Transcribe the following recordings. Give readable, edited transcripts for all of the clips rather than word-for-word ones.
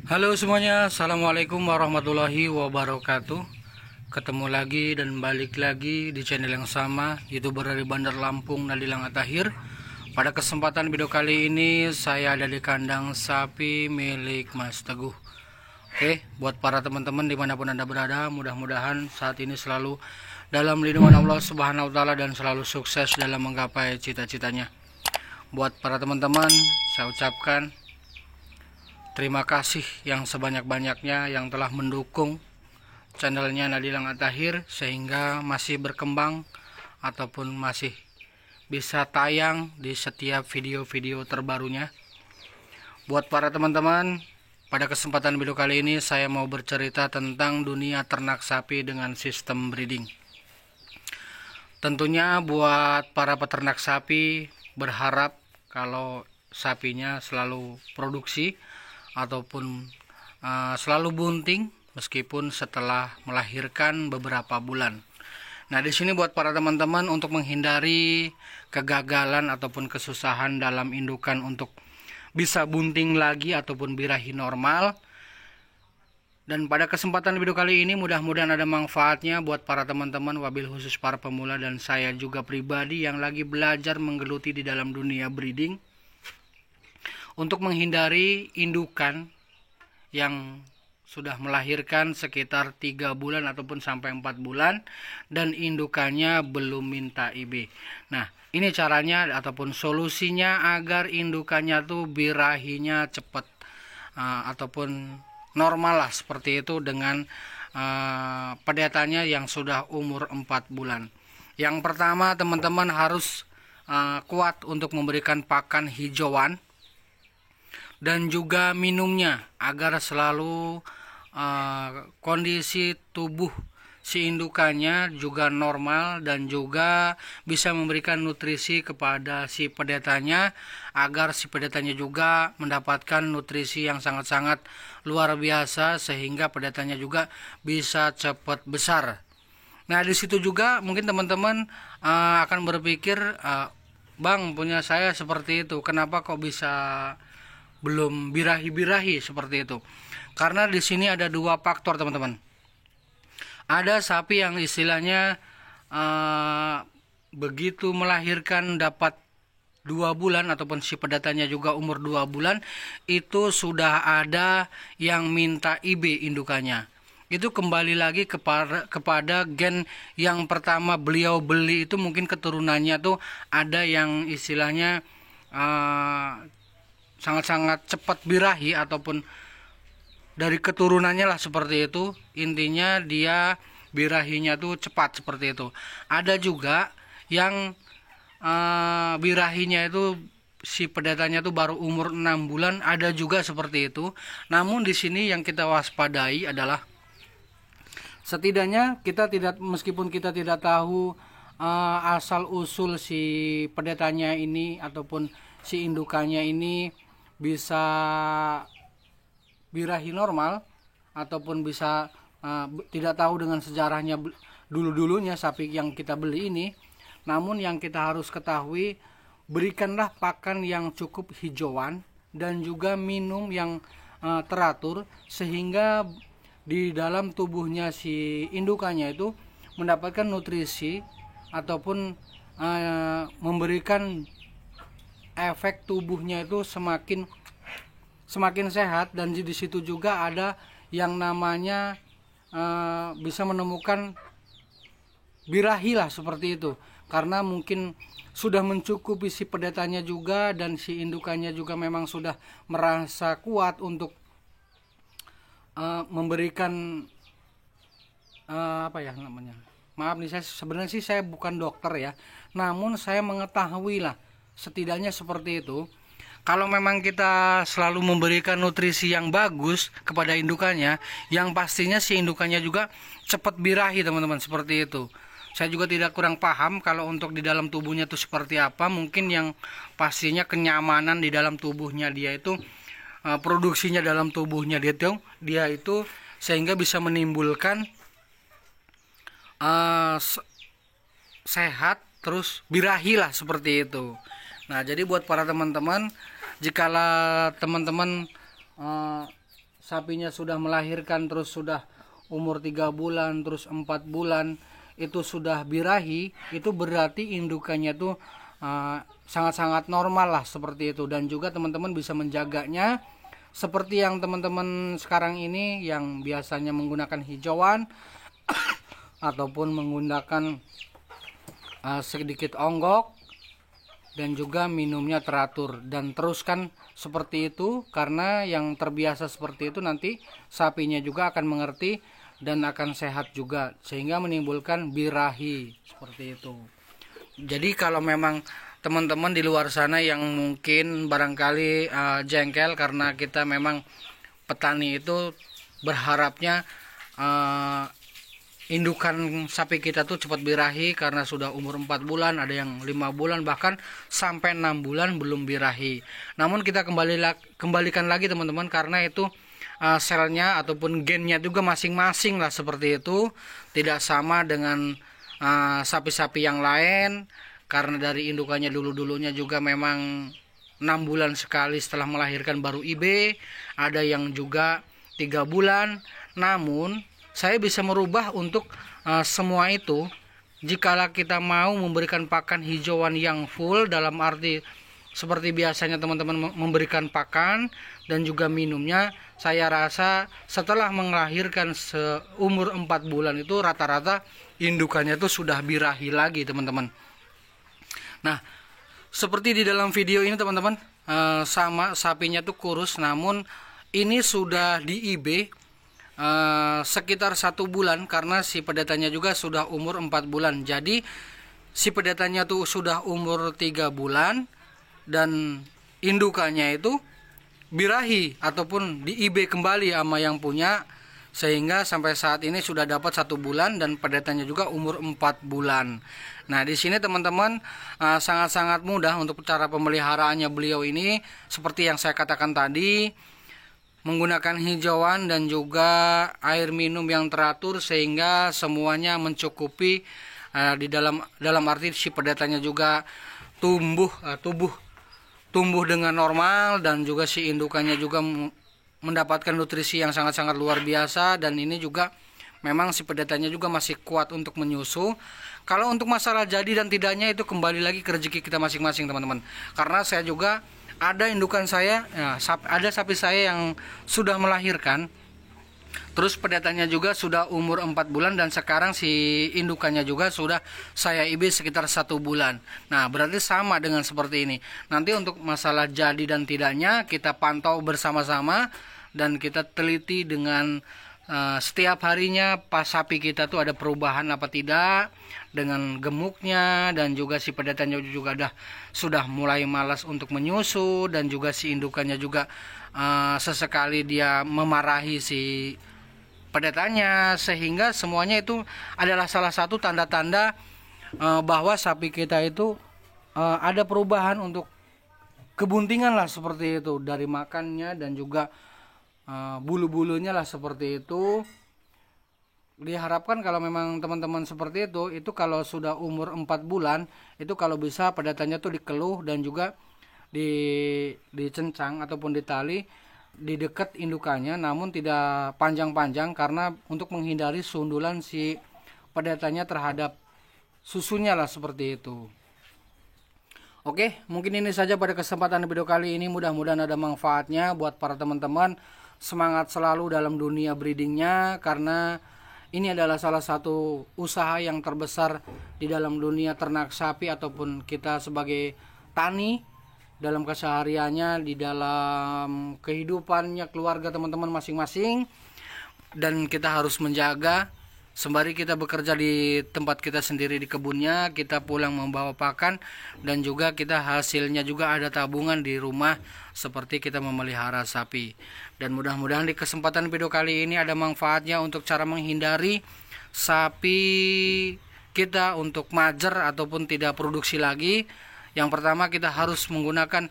Halo semuanya, Assalamualaikum warahmatullahi wabarakatuh. Ketemu lagi dan balik lagi di channel yang sama, YouTuber dari Bandar Lampung, Nadilang Atahir. Pada kesempatan video kali ini saya ada di kandang sapi milik Mas Teguh. Oke, buat para teman-teman dimanapun Anda berada, mudah-mudahan saat ini selalu dalam lindungan Allah Subhanahu wa Ta'ala dan selalu sukses dalam menggapai cita-citanya. Buat para teman-teman, saya ucapkan terima kasih yang sebanyak-banyaknya yang telah mendukung channelnya Nadilang Atahir sehingga masih berkembang ataupun masih bisa tayang di setiap video-video terbarunya. Buat para teman-teman, pada kesempatan video kali ini saya mau bercerita tentang dunia ternak sapi dengan sistem breeding. Tentunya buat para peternak sapi berharap kalau sapinya selalu produksi ataupun selalu bunting meskipun setelah melahirkan beberapa bulan. Nah, di sini buat para teman-teman untuk menghindari kegagalan ataupun kesusahan dalam indukan untuk bisa bunting lagi ataupun birahi normal. Dan pada kesempatan video kali ini mudah-mudahan ada manfaatnya buat para teman-teman, wabil khusus para pemula dan saya juga pribadi yang lagi belajar menggeluti di dalam dunia breeding, untuk menghindari indukan yang sudah melahirkan sekitar 3 bulan ataupun sampai 4 bulan dan indukannya belum minta IB. Nah, ini caranya ataupun solusinya agar indukannya tuh birahinya cepat ataupun normal lah seperti itu dengan pedetannya yang sudah umur 4 bulan. Yang pertama, teman-teman harus kuat untuk memberikan pakan hijauan dan juga minumnya agar selalu kondisi tubuh si indukannya juga normal dan juga bisa memberikan nutrisi kepada si pedetanya agar si pedetanya juga mendapatkan nutrisi yang sangat-sangat luar biasa sehingga pedetanya juga bisa cepat besar. Nah, di situ juga mungkin teman-teman akan berpikir, Bang, punya saya seperti itu, kenapa kok bisa belum birahi-birahi seperti itu? Karena di sini ada dua faktor, teman-teman. Ada sapi yang istilahnya begitu melahirkan dapat 2 bulan ataupun si pedatannya juga umur 2 bulan itu sudah ada yang minta IB indukannya. Itu kembali lagi kepada gen yang pertama beliau beli, itu mungkin keturunannya tuh ada yang istilahnya sangat-sangat cepat birahi ataupun dari keturunannya lah seperti itu. Intinya dia birahinya tuh cepat seperti itu. Ada juga yang birahinya itu si pedatannya tuh baru umur 6 bulan, ada juga seperti itu. Namun di sini yang kita waspadai adalah setidaknya kita tidak, meskipun kita tidak tahu asal usul si pedatannya ini ataupun si indukannya ini bisa birahi normal ataupun bisa tidak tahu dengan sejarahnya dulu-dulunya sapi yang kita beli ini. Namun yang kita harus ketahui, berikanlah pakan yang cukup hijauan dan juga minum yang teratur sehingga di dalam tubuhnya si indukannya itu mendapatkan nutrisi ataupun memberikan efek tubuhnya itu semakin sehat. Dan di situ juga ada yang namanya bisa menemukan birahi lah seperti itu, karena mungkin sudah mencukupi si pedatannya juga dan si indukannya juga memang sudah merasa kuat untuk memberikan apa ya namanya, maaf nih, saya sebenarnya sih saya bukan dokter ya, namun saya mengetahui lah setidaknya seperti itu. Kalau memang kita selalu memberikan nutrisi yang bagus kepada indukannya, yang pastinya si indukannya juga cepat birahi, teman-teman, seperti itu. Saya juga tidak kurang paham kalau untuk di dalam tubuhnya itu seperti apa. Mungkin yang pastinya kenyamanan di dalam tubuhnya dia itu, produksinya dalam tubuhnya dia itu sehingga bisa menimbulkan sehat terus birahi lah seperti itu. Nah, jadi buat para teman-teman, jikalau teman-teman sapinya sudah melahirkan, terus sudah umur 3 bulan, terus 4 bulan itu sudah birahi, itu berarti indukannya tuh sangat-sangat normal lah seperti itu. Dan juga teman-teman bisa menjaganya seperti yang teman-teman sekarang ini yang biasanya menggunakan hijauan ataupun menggunakan sedikit onggok, dan juga minumnya teratur dan teruskan seperti itu, karena yang terbiasa seperti itu nanti sapinya juga akan mengerti dan akan sehat juga, sehingga menimbulkan birahi seperti itu. Jadi kalau memang teman-teman di luar sana yang mungkin barangkali jengkel karena kita memang petani itu berharapnya indukan sapi kita tuh cepat birahi karena sudah umur 4 bulan, ada yang 5 bulan, bahkan sampai 6 bulan belum birahi. Namun kita kembalikan lagi teman-teman, karena itu selnya ataupun gennya juga masing-masing lah seperti itu, tidak sama dengan sapi-sapi yang lain, karena dari indukannya dulunya juga memang 6 bulan sekali setelah melahirkan baru IB, ada yang juga 3 bulan. Namun saya bisa merubah untuk semua itu jikalau kita mau memberikan pakan hijauan yang full, dalam arti seperti biasanya teman-teman memberikan pakan dan juga minumnya. Saya rasa setelah melahirkan seumur 4 bulan itu rata-rata indukannya itu sudah birahi lagi teman-teman. Nah, seperti di dalam video ini teman-teman, sama sapinya tuh kurus, namun ini sudah di IB sekitar 1 bulan, karena si pedatannya juga sudah umur 4 bulan. Jadi si pedatannya tuh sudah umur 3 bulan dan indukannya itu birahi ataupun di IB kembali sama yang punya, sehingga sampai saat ini sudah dapat 1 bulan dan pedatannya juga umur 4 bulan. Nah, di sini teman-teman sangat-sangat mudah untuk cara pemeliharaannya beliau ini, seperti yang saya katakan tadi, menggunakan hijauan dan juga air minum yang teratur sehingga semuanya mencukupi, di dalam arti si pedatannya juga tumbuh dengan normal, dan juga si indukannya juga mendapatkan nutrisi yang sangat-sangat luar biasa. Dan ini juga memang si pedatannya juga masih kuat untuk menyusu. Kalau untuk masalah jadi dan tidaknya itu kembali lagi ke rezeki kita masing-masing teman-teman, karena saya juga ada indukan saya, ada sapi saya yang sudah melahirkan, terus pedatannya juga sudah umur 4 bulan, dan sekarang si indukannya juga sudah saya IB sekitar 1 bulan. Nah, berarti sama dengan seperti ini. Nanti untuk masalah jadi dan tidaknya kita pantau bersama-sama, dan kita teliti dengan setiap harinya pas sapi kita tuh ada perubahan apa tidak dengan gemuknya, dan juga si pedatannya juga sudah mulai malas untuk menyusu, dan juga si indukannya juga sesekali dia memarahi si pedatannya, sehingga semuanya itu adalah salah satu tanda-tanda bahwa sapi kita itu ada perubahan untuk kebuntingan lah seperti itu, dari makannya dan juga bulu-bulunya lah seperti itu. Diharapkan kalau memang teman-teman seperti itu kalau sudah umur 4 bulan itu kalau bisa pedatannya tuh dikeluh dan juga dicencang ataupun ditali di dekat indukannya, namun tidak panjang-panjang, karena untuk menghindari sundulan si pedatannya terhadap susunya lah seperti itu. Oke, mungkin ini saja pada kesempatan video kali ini, mudah-mudahan ada manfaatnya buat para teman-teman. Semangat selalu dalam dunia breedingnya, karena ini adalah salah satu usaha yang terbesar di dalam dunia ternak sapi ataupun kita sebagai tani dalam kesehariannya, di dalam kehidupannya keluarga teman-teman masing-masing. Dan kita harus menjaga sembari kita bekerja di tempat kita sendiri di kebunnya, kita pulang membawa pakan, dan juga kita hasilnya juga ada tabungan di rumah seperti kita memelihara sapi. Dan mudah-mudahan di kesempatan video kali ini ada manfaatnya untuk cara menghindari sapi kita untuk majer ataupun tidak produksi lagi. Yang pertama, kita harus menggunakan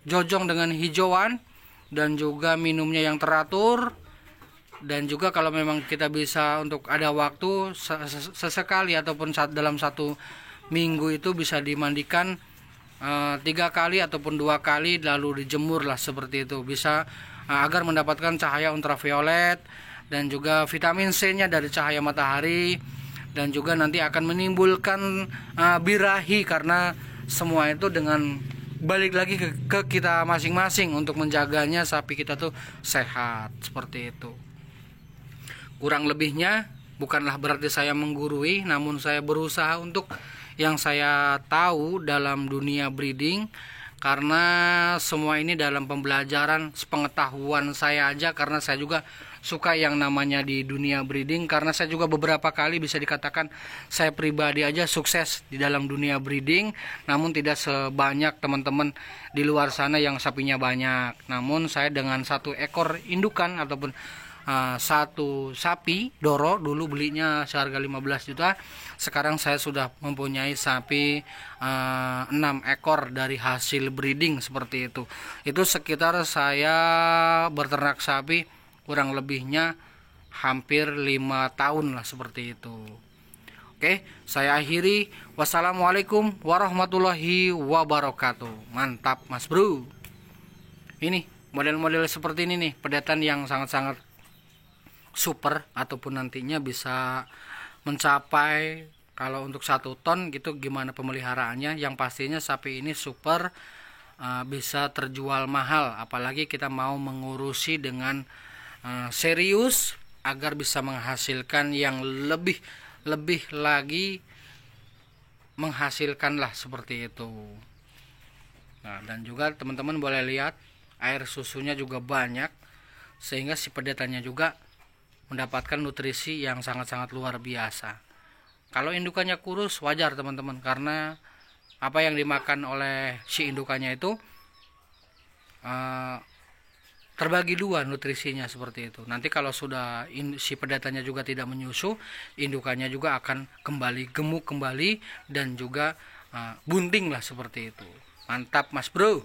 jojong dengan hijauan dan juga minumnya yang teratur. Dan juga kalau memang kita bisa untuk ada waktu sesekali ataupun dalam 1 minggu itu bisa dimandikan 3 kali ataupun 2 kali lalu dijemur lah seperti itu, bisa agar mendapatkan cahaya ultraviolet dan juga vitamin C-nya dari cahaya matahari, dan juga nanti akan menimbulkan birahi, karena semua itu dengan balik lagi ke kita masing-masing untuk menjaganya sapi kita tuh sehat seperti itu. Kurang lebihnya bukanlah berarti saya menggurui, namun saya berusaha untuk yang saya tahu dalam dunia breeding, karena semua ini dalam pembelajaran sepengetahuan saya aja, karena saya juga suka yang namanya di dunia breeding, karena saya juga beberapa kali bisa dikatakan saya pribadi aja sukses di dalam dunia breeding, namun tidak sebanyak teman-teman di luar sana yang sapinya banyak. Namun saya dengan 1 ekor indukan ataupun 1 sapi Doro, dulu belinya seharga 15 juta, sekarang saya sudah mempunyai sapi 6 ekor dari hasil breeding seperti itu. Itu sekitar saya berternak sapi kurang lebihnya hampir 5 tahun lah seperti itu. Oke, saya akhiri. Wassalamualaikum warahmatullahi wabarakatuh. Mantap Mas Bro. Ini model-model seperti ini nih, pedetan yang sangat-sangat super, ataupun nantinya bisa mencapai, kalau untuk 1 ton gitu gimana pemeliharaannya, yang pastinya sapi ini super, bisa terjual mahal, apalagi kita mau mengurusi dengan serius agar bisa menghasilkan yang lebih lagi, menghasilkan lah seperti itu. Nah, dan juga teman-teman boleh lihat air susunya juga banyak, sehingga si pedetannya juga mendapatkan nutrisi yang sangat-sangat luar biasa. Kalau indukannya kurus wajar teman-teman, karena apa yang dimakan oleh si indukannya itu terbagi 2 nutrisinya seperti itu. Nanti kalau sudah si pedetannya juga tidak menyusu, indukannya juga akan kembali gemuk kembali dan juga bunting lah seperti itu. Mantap Mas Bro.